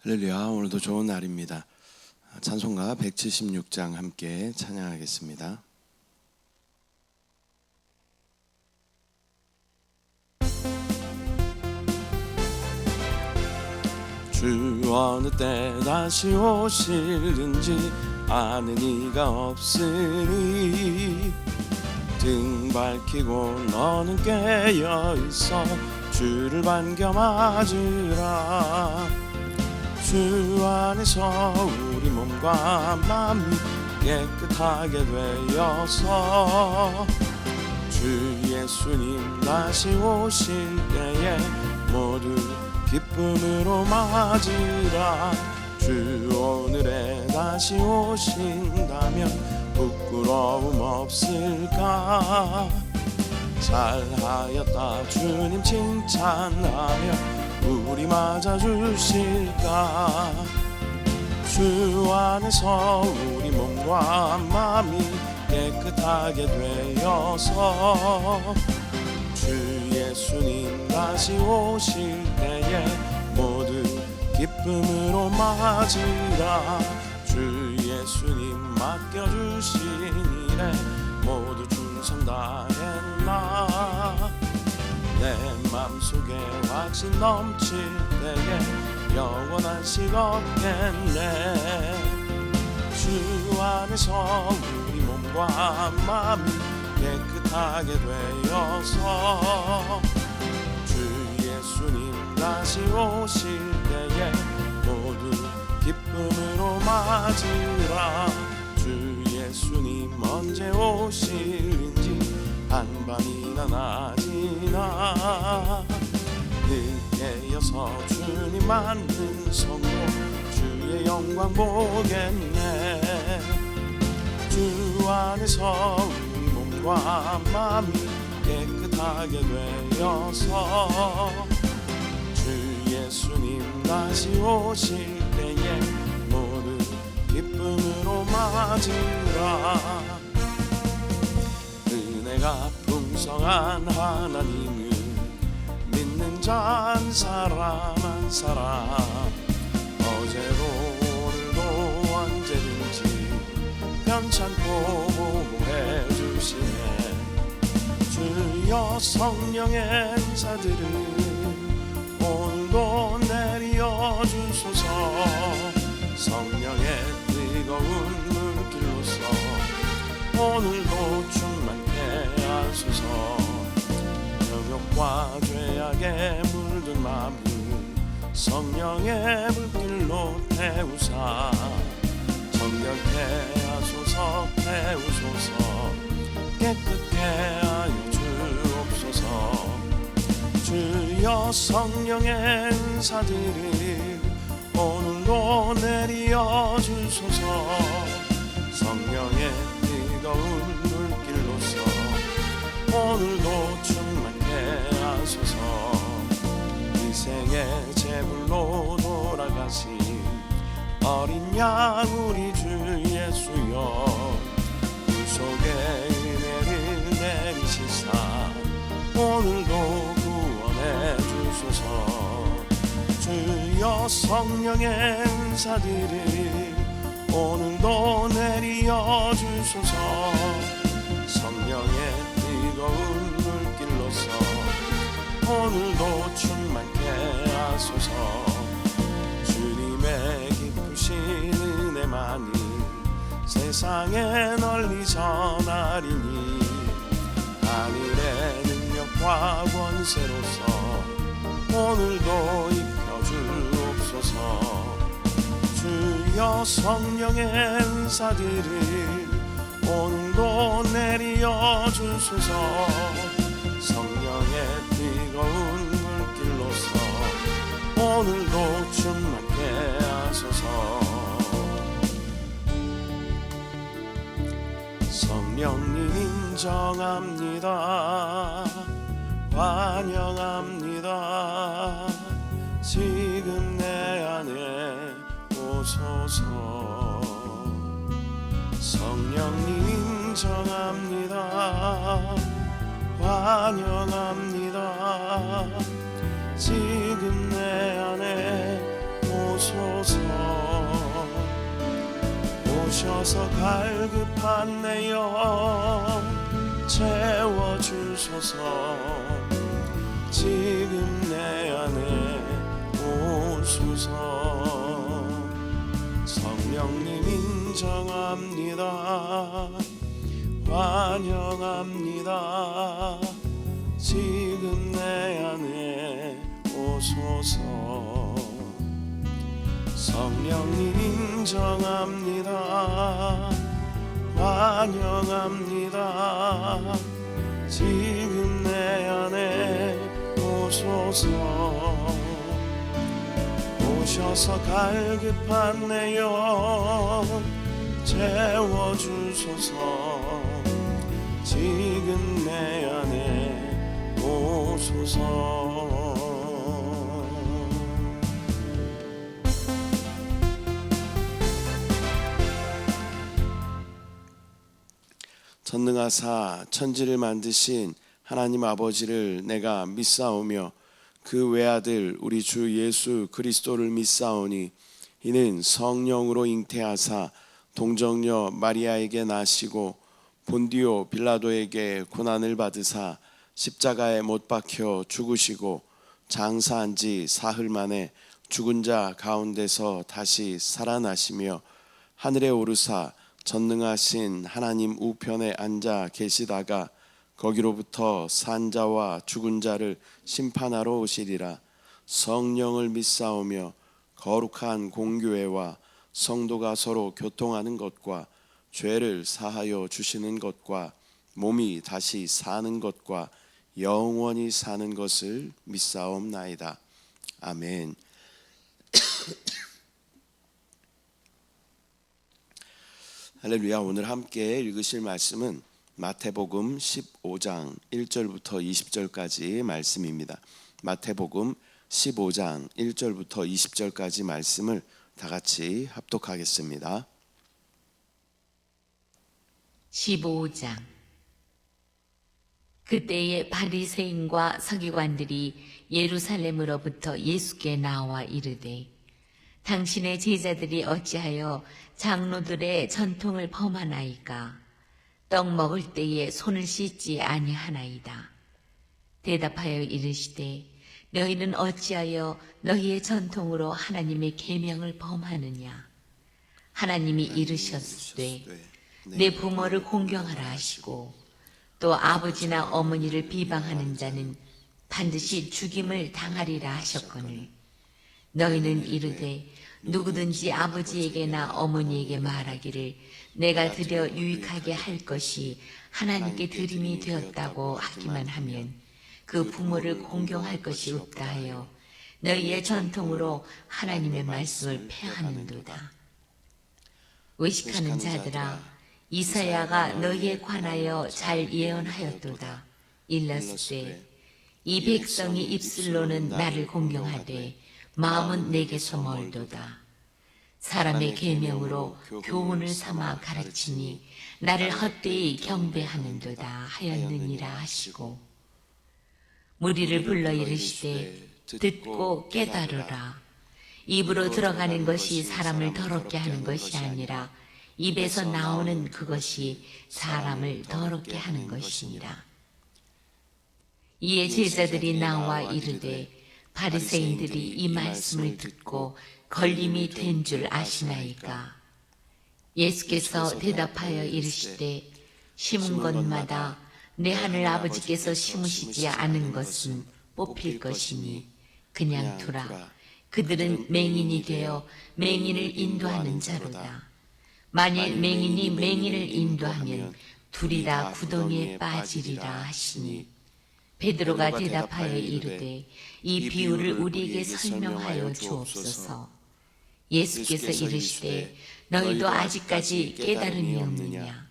할렐루야. 오늘도 좋은 날입니다. 찬송가 176장 함께 찬양하겠습니다. 주 어느 때 다시 오실는지 아는 이가 없으니 등 밝히고 너는 깨어있어 주를 반겨 맞으라. 주 안에서 우리 몸과 마음이 깨끗하게 되어서 주 예수님 다시 오실 때에 모두 기쁨으로 맞으라. 주 오늘에 다시 오신다면 부끄러움 없을까. 잘하였다 주님 칭찬하며 우리 맞아주실까. 주 안에서 우리 몸과 마음이 깨끗하게 되어서 주 예수님 다시 오실 때에 모두 기쁨으로 맞으라. 주 예수님 맡겨주신 일에 모두 충성 다했나. 내 맘속에 확신 넘칠 때에 영원한 식 없겠네. 주 안에서 우리 몸과 마음이 깨끗하게 되어서 주 예수님 다시 오실 때에 모두 기쁨으로 맞으라. 주 예수님 언제 오실는지 한밤이나 낮이나 늦게여서 주님 맞는 손으로 주의 영광 보겠네. 주 안에서 우리 몸과 마음이 깨끗하게 되어서 주 예수님 다시 오실 때에 모두 기쁨으로 맞으라. 은혜가 풍성한 하나님을 믿는 자 한 사람 한 사람 어제도 오늘도 언제든지 편찮고 보호해 주시네. 주여 성령의 은사들을 오늘도 내려 주소서. 성령의 뜨거운 물길로서 오늘도 충만케 하소서. 병역과 죄악에 물든 마음을 성령의 물길로 태우사 정결케 하소서. 태우소서. 깨끗게 하여 주옵소서. 주여 성령의 은사들을 오늘도 내려 주소서. 성령의 뜨거운 물길로서 오늘도 충만케 하소서. 인생의 제물로 돌아가신 어린 양 우리 주 예수여 구속의 은혜를 내리시사 오늘도 구원해 주소서. 주여 성령의 은사들을 오늘도 내려 주소서. 성령의 뜨거운 물길로서 오늘도 충만케 하소서. 주님의 기쁘신 은혜만이 세상에 널리 전하리니 하늘의 능력과 권세로서 오늘도 입혀주옵소서. 주여 성령의 은사들을 오늘도 내려 주소서. 성령의 뜨거운 물길로서 오늘도 충만케 하소서. 성령님 인정합니다. 환영합니다. 지금 내 안에 오소서. 성령님 인정합니다. 환영합니다. 지금 내 안에 오소서. 오소서. 오셔서 갈급한 내 영 채워주소서. 지금 내 안에 오소서. 성령님 인정합니다. 환영합니다. 지금 내 안에 오소서. 성령님 인정합니다. 환영합니다. 지금 내 안에 오소서. 오셔서 갈급한 내 영 채워주소서. 지금 내 안에 오소서. 전능하사 천지를 만드신 하나님 아버지를 내가 믿사오며 그 외아들 우리 주 예수 그리스도를 믿사오니 이는 성령으로 잉태하사 동정녀 마리아에게 나시고 본디오 빌라도에게 고난을 받으사 십자가에 못 박혀 죽으시고 장사한 지 사흘 만에 죽은 자 가운데서 다시 살아나시며 하늘에 오르사 전능하신 하나님 우편에 앉아 계시다가 거기로부터 산 자와 죽은 자를 심판하러 오시리라. 성령을 믿사오며 거룩한 공교회와 성도가 서로 교통하는 것과 죄를 사하여 주시는 것과 몸이 다시 사는 것과 영원히 사는 것을 믿사옵나이다. 아멘. 할렐루야. 오늘 함께 읽으실 말씀은 마태복음 15장 1절부터 20절까지 말씀입니다. 마태복음 15장 1절부터 20절까지 말씀을 다 같이 합독하겠습니다. 15장. 그때에 바리새인과 서기관들이 예루살렘으로부터 예수께 나와 이르되 당신의 제자들이 어찌하여 장로들의 전통을 범하나이까? 떡 먹을 때에 손을 씻지 아니하나이다. 대답하여 이르시되 너희는 어찌하여 너희의 전통으로 하나님의 계명을 범하느냐? 하나님이 이르셨으되 내 부모를 공경하라 하시고 또 아버지나 어머니를 비방하는 자는 반드시 죽임을 당하리라 하셨거늘 너희는 이르되 누구든지 아버지에게나 어머니에게 말하기를 내가 드려 유익하게 할 것이 하나님께 드림이 되었다고 하기만 하면 그 부모를 공경할 것이 없다 하여 너희의 전통으로 하나님의 말씀을 폐하는도다. 외식하는 자들아, 이사야가 너희에 관하여 잘 예언하였도다. 일렀으되 이 백성이 입술로는 나를 공경하되 마음은 내게서 멀도다. 사람의 계명으로 교훈을 삼아 가르치니 나를 헛되이 경배하는도다 하였느니라 하시고 무리를 불러 이르시되 듣고 깨달으라. 입으로 들어가는 것이 사람을 더럽게 하는 것이 아니라 입에서 나오는 그것이 사람을 더럽게 하는 것이니라. 이에 제자들이 나와 이르되 바리새인들이 이 말씀을 듣고 걸림이 된 줄 아시나이까? 예수께서 대답하여 이르시되 심은 것마다 내 하늘 아버지께서 심으시지 않은 것은 뽑힐 것이니 그냥 두라. 그들은 맹인이 되어 맹인을 인도하는 자로다. 만일 맹인이 맹인을 인도하면 둘이 다 구덩이에 빠지리라 하시니 베드로가 대답하여 이르되 이 비유를 우리에게 설명하여 주옵소서. 예수께서 이르시되 너희도 아직까지 깨달음이 없느냐?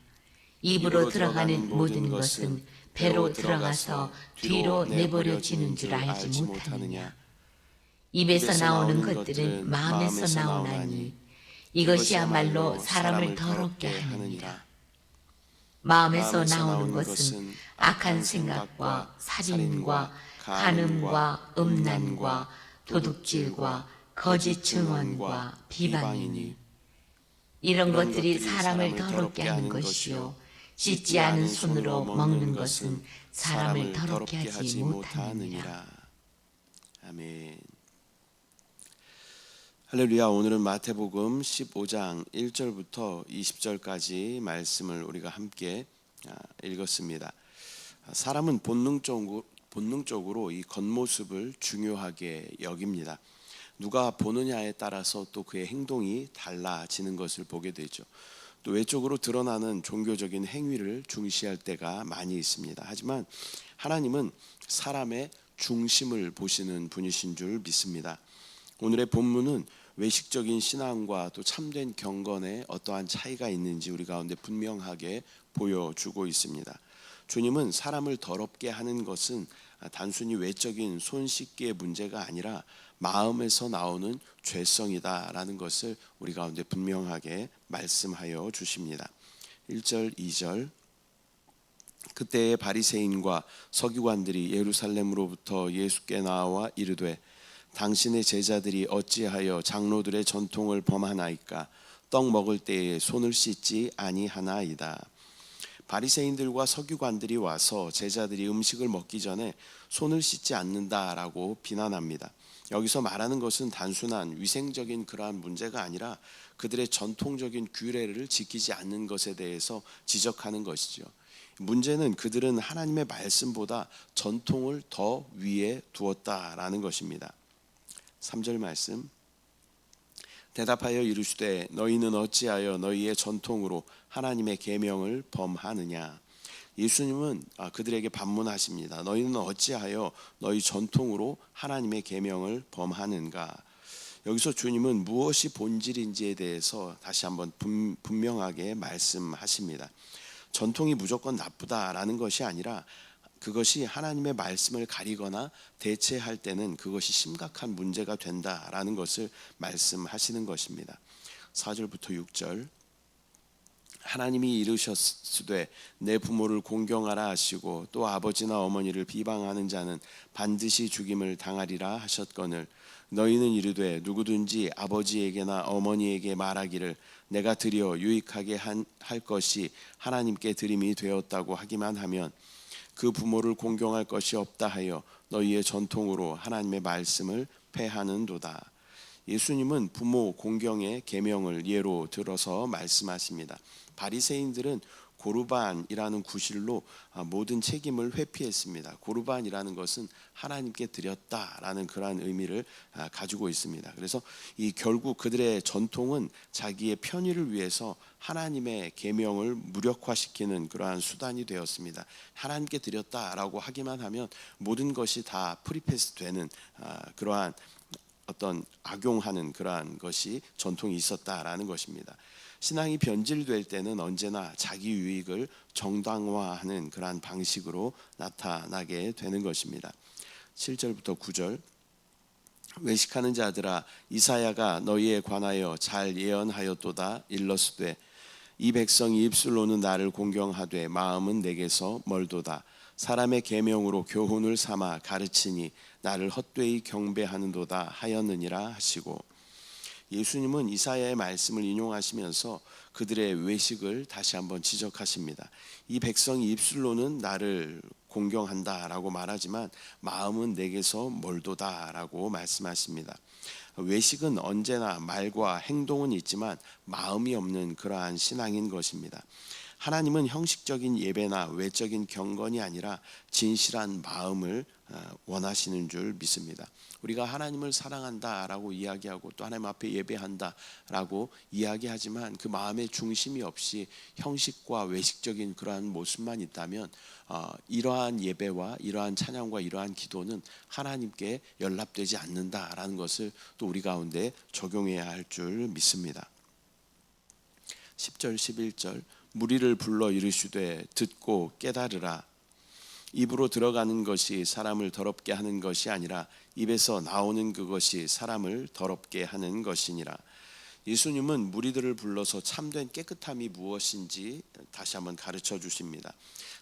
입으로 들어가는 모든 것은 배로 들어가서 뒤로 내버려지는 줄 알지 못하느냐? 입에서 나오는 것들은 마음에서 나오나니 이것이야말로 사람을 더럽게 하느니라. 마음에서 나오는 것은 악한 생각과 살인과 간음과 음란과 도둑질과 거짓 증언과 비방이니 이런 것들이 사람을 더럽게 하는 것이요 씻지 않은 손으로 먹는 것은 사람을 더럽게 하지 못하느니라. 아멘. 할렐루야. 오늘은 마태복음 15장 1절부터 20절까지 말씀을 우리가 함께 읽었습니다. 사람은 본능적으로 이 겉모습을 중요하게 여깁니다. 누가 보느냐에 따라서 또 그의 행동이 달라지는 것을 보게 되죠. 또 외적으로 드러나는 종교적인 행위를 중시할 때가 많이 있습니다. 하지만 하나님은 사람의 중심을 보시는 분이신 줄 믿습니다. 오늘의 본문은 외식적인 신앙과 또 참된 경건에 어떠한 차이가 있는지 우리 가운데 분명하게 보여주고 있습니다. 주님은 사람을 더럽게 하는 것은 단순히 외적인 손 씻기의 문제가 아니라 마음에서 나오는 죄성이다라는 것을 우리 가운데 분명하게 말씀하여 주십니다. 1절, 2절. 그때의 바리새인과 서기관들이 예루살렘으로부터 예수께 나와 이르되 당신의 제자들이 어찌하여 장로들의 전통을 범하나이까? 떡 먹을 때에 손을 씻지 아니하나이다. 바리새인들과 서기관들이 와서 제자들이 음식을 먹기 전에 손을 씻지 않는다라고 비난합니다. 여기서 말하는 것은 단순한 위생적인 그러한 문제가 아니라 그들의 전통적인 규례를 지키지 않는 것에 대해서 지적하는 것이죠. 문제는 그들은 하나님의 말씀보다 전통을 더 위에 두었다라는 것입니다. 3절 말씀. 대답하여 이르시되 너희는 어찌하여 너희의 전통으로 하나님의 계명을 범하느냐. 예수님은 그들에게 반문하십니다. 너희는 어찌하여 너희 전통으로 하나님의 계명을 범하는가. 여기서 주님은 무엇이 본질인지에 대해서 다시 한번 분명하게 말씀하십니다. 전통이 무조건 나쁘다라는 것이 아니라 그것이 하나님의 말씀을 가리거나 대체할 때는 그것이 심각한 문제가 된다라는 것을 말씀하시는 것입니다. 4절부터 6절. 하나님이 이르셨으되 내 부모를 공경하라 하시고 또 아버지나 어머니를 비방하는 자는 반드시 죽임을 당하리라 하셨거늘 너희는 이르되 누구든지 아버지에게나 어머니에게 말하기를 내가 드려 유익하게 할 것이 하나님께 드림이 되었다고 하기만 하면 그 부모를 공경할 것이 없다 하여 너희의 전통으로 하나님의 말씀을 폐하는도다. 예수님은 부모 공경의 계명을 예로 들어서 말씀하십니다. 바리새인들은 고르반이라는 구실로 모든 책임을 회피했습니다. 고르반이라는 것은 하나님께 드렸다라는 그러한 의미를 가지고 있습니다. 그래서 이 결국 그들의 전통은 자기의 편의를 위해서 하나님의 계명을 무력화시키는 그러한 수단이 되었습니다. 하나님께 드렸다라고 하기만 하면 모든 것이 다 프리패스되는 그러한 어떤 악용하는 그러한 것이 전통이 있었다라는 것입니다. 신앙이 변질될 때는 언제나 자기 유익을 정당화하는 그러한 방식으로 나타나게 되는 것입니다. 7절부터 9절. 외식하는 자들아 이사야가 너희에 관하여 잘 예언하였도다. 일러스되 이 백성이 입술로는 나를 공경하되 마음은 내게서 멀도다. 사람의 계명으로 교훈을 삼아 가르치니 나를 헛되이 경배하는도다 하였느니라 하시고, 예수님은 이사야의 말씀을 인용하시면서 그들의 외식을 다시 한번 지적하십니다. 이 백성이 입술로는 나를 공경한다라고 말하지만 마음은 내게서 멀도다라고 말씀하십니다. 외식은 언제나 말과 행동은 있지만 마음이 없는 그러한 신앙인 것입니다. 하나님은 형식적인 예배나 외적인 경건이 아니라 진실한 마음을 원하시는 줄 믿습니다. 우리가 하나님을 사랑한다라고 이야기하고 또 하나님 앞에 예배한다라고 이야기하지만 그 마음의 중심이 없이 형식과 외식적인 그러한 모습만 있다면 이러한 예배와 이러한 찬양과 이러한 기도는 하나님께 연락되지 않는다라는 것을 또 우리 가운데 적용해야 할 줄 믿습니다. 10절 11절. 무리를 불러 이르시되 듣고 깨달으라. 입으로 들어가는 것이 사람을 더럽게 하는 것이 아니라 입에서 나오는 그것이 사람을 더럽게 하는 것이니라. 예수님은 무리들을 불러서 참된 깨끗함이 무엇인지 다시 한번 가르쳐 주십니다.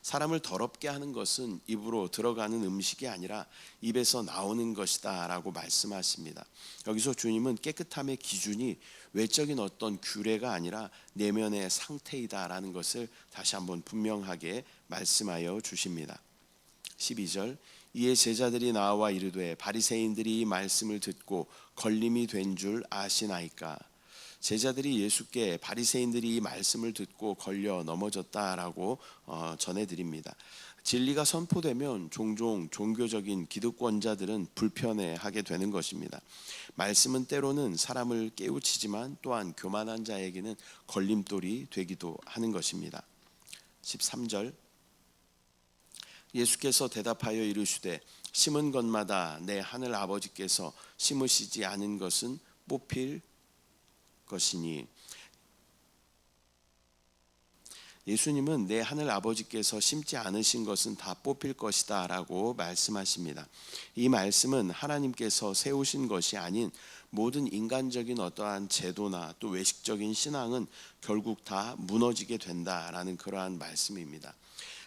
사람을 더럽게 하는 것은 입으로 들어가는 음식이 아니라 입에서 나오는 것이다 라고 말씀하십니다. 여기서 주님은 깨끗함의 기준이 외적인 어떤 규례가 아니라 내면의 상태이다 라는 것을 다시 한번 분명하게 말씀하여 주십니다. 12절, 이에 제자들이 나와 이르되 바리새인들이 이 말씀을 듣고 걸림이 된 줄 아시나이까. 제자들이 예수께 바리새인들이 이 말씀을 듣고 걸려 넘어졌다라고 전해드립니다. 진리가 선포되면 종종 종교적인 기득권자들은 불편해하게 되는 것입니다. 말씀은 때로는 사람을 깨우치지만 또한 교만한 자에게는 걸림돌이 되기도 하는 것입니다. 13절, 예수께서 대답하여 이르시되 심은 것마다 내 하늘 아버지께서 심으시지 않은 것은 뽑힐 것이니. 예수님은 내 하늘 아버지께서 심지 않으신 것은 다 뽑힐 것이다 라고 말씀하십니다. 이 말씀은 하나님께서 세우신 것이 아닌 모든 인간적인 어떠한 제도나 또 외식적인 신앙은 결국 다 무너지게 된다라는 그러한 말씀입니다.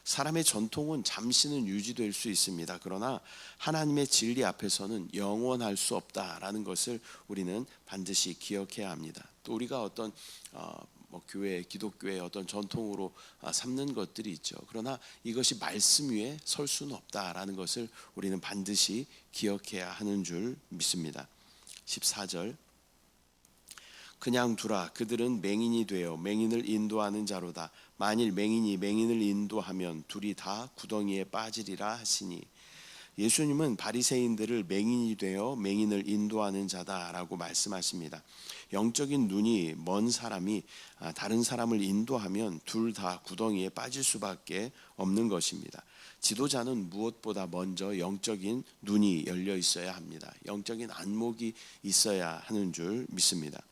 사람의 전통은 잠시는 유지될 수 있습니다. 그러나 하나님의 진리 앞에서는 영원할 수 없다라는 것을 우리는 반드시 기억해야 합니다. 또 우리가 어떤 교회, 기독교의 어떤 전통으로 삼는 것들이 있죠. 그러나 이것이 말씀 위에 설 수는 없다라는 것을 우리는 반드시 기억해야 하는 줄 믿습니다. 14절, 그냥 두라. 그들은 맹인이 되어 맹인을 인도하는 자로다. 만일 맹인이 맹인을 인도하면 둘이 다 구덩이에 빠지리라 하시니. 예수님은 바리새인들을 맹인이 되어 맹인을 인도하는 자다라고 말씀하십니다. 영적인 눈이 먼 사람이 다른 사람을 인도하면 둘 다 구덩이에 빠질 수밖에 없는 것입니다. 지도자는 무엇보다 먼저 영적인 눈이 열려 있어야 합니다. 영적인 안목이 있어야 하는 줄 믿습니다.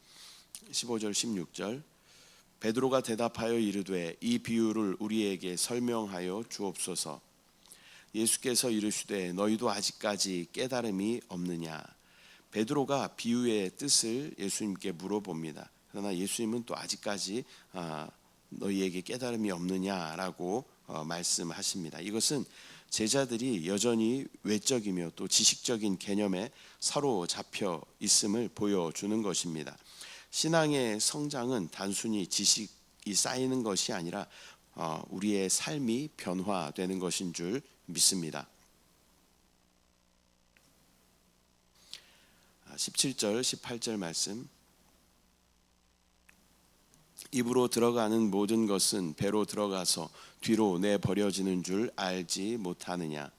15절 16절, 베드로가 대답하여 이르되 이 비유를 우리에게 설명하여 주옵소서. 예수께서 이르시되 너희도 아직까지 깨달음이 없느냐. 베드로가 비유의 뜻을 예수님께 물어봅니다. 그러나 예수님은 또 아직까지 너희에게 깨달음이 없느냐라고 말씀하십니다. 이것은 제자들이 여전히 외적이며 또 지식적인 개념에 사로잡혀 있음을 보여주는 것입니다. 신앙의 성장은 단순히 지식이 쌓이는 것이 아니라 우리의 삶이 변화되는 것인 줄 믿습니다. 17절 18절 말씀, 입으로 들어가는 모든 것은 배로 들어가서 뒤로 내버려지는 줄 알지 못하느냐.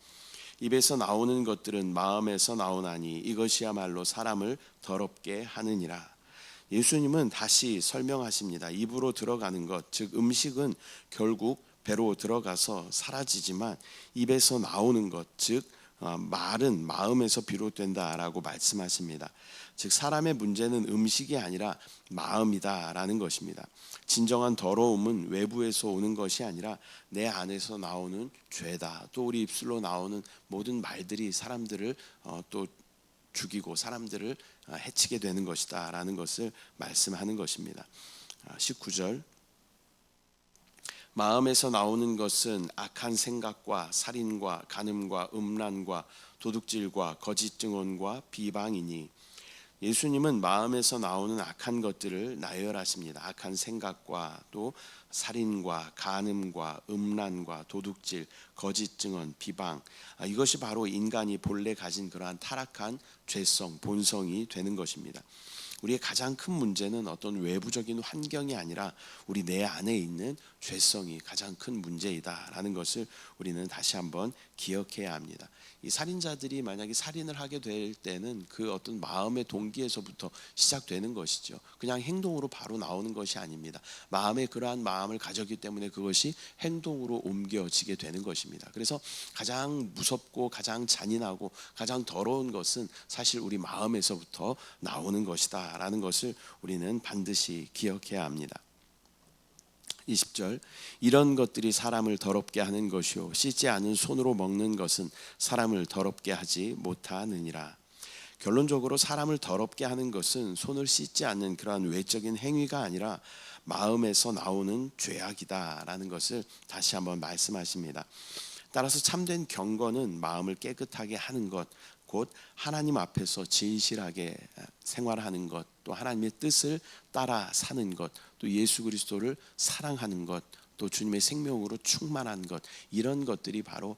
입에서 나오는 것들은 마음에서 나오나니 이것이야말로 사람을 더럽게 하느니라. 예수님은 다시 설명하십니다. 입으로 들어가는 것, 즉 음식은 결국 배로 들어가서 사라지지만 입에서 나오는 것, 즉 말은 마음에서 비롯된다라고 말씀하십니다. 즉 사람의 문제는 음식이 아니라 마음이다라는 것입니다. 진정한 더러움은 외부에서 오는 것이 아니라 내 안에서 나오는 죄다. 또 우리 입술로 나오는 모든 말들이 사람들을 또 죽이고 사람들을 해치게 되는 것이다 라는 것을 말씀하는 것입니다. 19절, 마음에서 나오는 것은 악한 생각과 살인과 간음과 음란과 도둑질과 거짓 증언과 비방이니. 예수님은 마음에서 나오는 악한 것들을 나열하십니다. 악한 생각과 또 살인과 간음과 음란과 도둑질, 거짓 증언, 비방, 이것이 바로 인간이 본래 가진 그러한 타락한 죄성, 본성이 되는 것입니다. 우리의 가장 큰 문제는 어떤 외부적인 환경이 아니라 우리 내 안에 있는 죄성이 가장 큰 문제이다라는 것을 우리는 다시 한번 기억해야 합니다. 이 살인자들이 만약에 살인을 하게 될 때는 그 어떤 마음의 동기에서부터 시작되는 것이죠. 그냥 행동으로 바로 나오는 것이 아닙니다. 마음에 그러한 마음을 가졌기 때문에 그것이 행동으로 옮겨지게 되는 것입니다. 그래서 가장 무섭고 가장 잔인하고 가장 더러운 것은 사실 우리 마음에서부터 나오는 것이다 라는 것을 우리는 반드시 기억해야 합니다. 20절, 이런 것들이 사람을 더럽게 하는 것이요 씻지 않은 손으로 먹는 것은 사람을 더럽게 하지 못하느니라. 결론적으로 사람을 더럽게 하는 것은 손을 씻지 않는 그러한 외적인 행위가 아니라 마음에서 나오는 죄악이다라는 것을 다시 한번 말씀하십니다. 따라서 참된 경건은 마음을 깨끗하게 하는 것, 곧 하나님 앞에서 진실하게 생활하는 것, 또 하나님의 뜻을 따라 사는 것, 또 예수 그리스도를 사랑하는 것, 또 주님의 생명으로 충만한 것, 이런 것들이 바로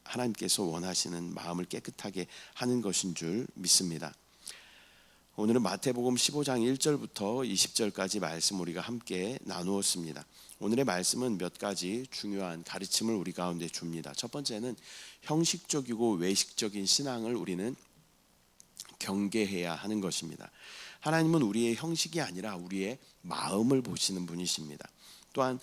하나님께서 원하시는 마음을 깨끗하게 하는 것인 줄 믿습니다. 오늘은 마태복음 15장 1절부터 20절까지 말씀 우리가 함께 나누었습니다. 오늘의 말씀은 몇 가지 중요한 가르침을 우리 가운데 줍니다. 첫 번째는 형식적이고 외식적인 신앙을 우리는 경계해야 하는 것입니다. 하나님은 우리의 형식이 아니라 우리의 마음을 보시는 분이십니다. 또한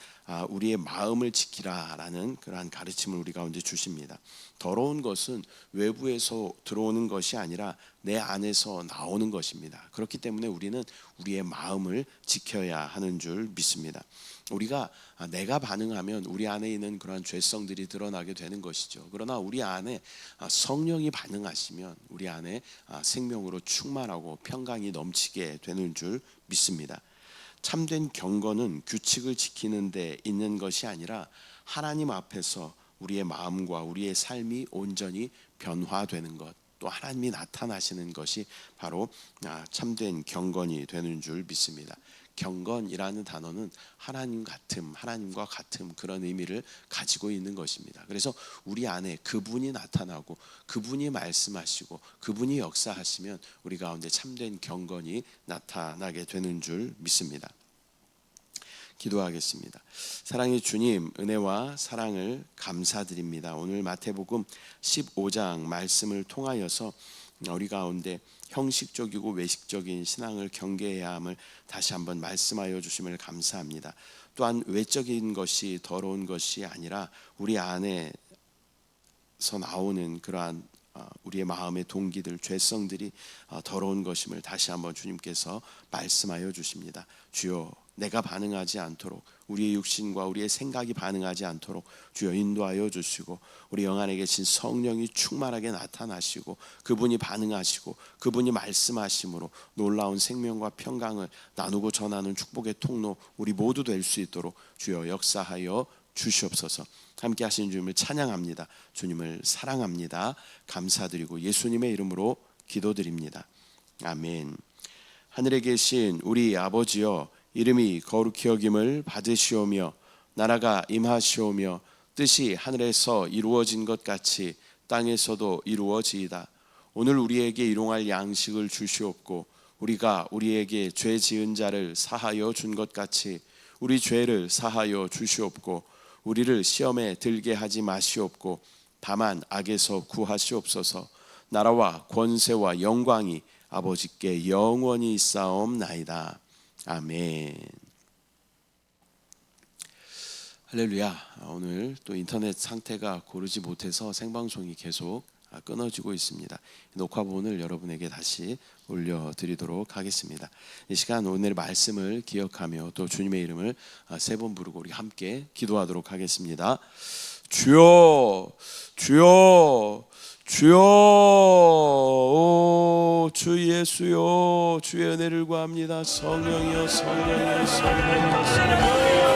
우리의 마음을 지키라라는 그러한 가르침을 우리 가운데 주십니다. 더러운 것은 외부에서 들어오는 것이 아니라 내 안에서 나오는 것입니다. 그렇기 때문에 우리는 우리의 마음을 지켜야 하는 줄 믿습니다. 우리가 내가 반응하면 우리 안에 있는 그러한 죄성들이 드러나게 되는 것이죠. 그러나 우리 안에 성령이 반응하시면 우리 안에 생명으로 충만하고 평강이 넘치게 되는 줄 믿습니다. 참된 경건은 규칙을 지키는 데 있는 것이 아니라 하나님 앞에서 우리의 마음과 우리의 삶이 온전히 변화되는 것, 또 하나님이 나타나시는 것이 바로 참된 경건이 되는 줄 믿습니다. 경건이라는 단어는 하나님과 같은 그런 의미를 가지고 있는 것입니다. 그래서 우리 안에 그분이 나타나고 그분이 말씀하시고 그분이 역사하시면 우리 가운데 참된 경건이 나타나게 되는 줄 믿습니다. 기도하겠습니다. 사랑의 주님, 은혜와 사랑을 감사드립니다. 오늘 마태복음 15장 말씀을 통하여서 우리 가운데 형식적이고 외식적인 신앙을 경계해야 함을 다시 한번 말씀하여 주심을 감사합니다. 또한 외적인 것이 더러운 것이 아니라 우리 안에서 나오는 그러한 우리의 마음의 동기들, 죄성들이 더러운 것임을 다시 한번 주님께서 말씀하여 주십니다. 주여, 내가 반응하지 않도록, 우리의 육신과 우리의 생각이 반응하지 않도록 주여 인도하여 주시고, 우리 영 안에 계신 성령이 충만하게 나타나시고 그분이 반응하시고 그분이 말씀하심으로 놀라운 생명과 평강을 나누고 전하는 축복의 통로 우리 모두 될 수 있도록 주여 역사하여 주시옵소서. 함께 하신 주님을 찬양합니다. 주님을 사랑합니다. 감사드리고 예수님의 이름으로 기도드립니다. 아멘. 하늘에 계신 우리 아버지여, 이름이 거룩히 여김을 받으시오며 나라가 임하시오며 뜻이 하늘에서 이루어진 것 같이 땅에서도 이루어지이다. 오늘 우리에게 일용할 양식을 주시옵고 우리가 우리에게 죄 지은 자를 사하여 준 것 같이 우리 죄를 사하여 주시옵고 우리를 시험에 들게 하지 마시옵고 다만 악에서 구하시옵소서. 나라와 권세와 영광이 아버지께 영원히 있사옵나이다. 아멘. 할렐루야. 오늘 또 인터넷 상태가 고르지 못해서 생방송이 계속 끊어지고 있습니다. 녹화본을 여러분에게 다시 올려드리도록 하겠습니다. 이 시간 오늘의 말씀을 기억하며 또 주님의 이름을 세 번 부르고 우리 함께 기도하도록 하겠습니다. 주여, 주여, 주여, 오, 주 예수여, 주의 은혜를 구합니다. 성령이여, 성령이여, 성령이여, 성령이여.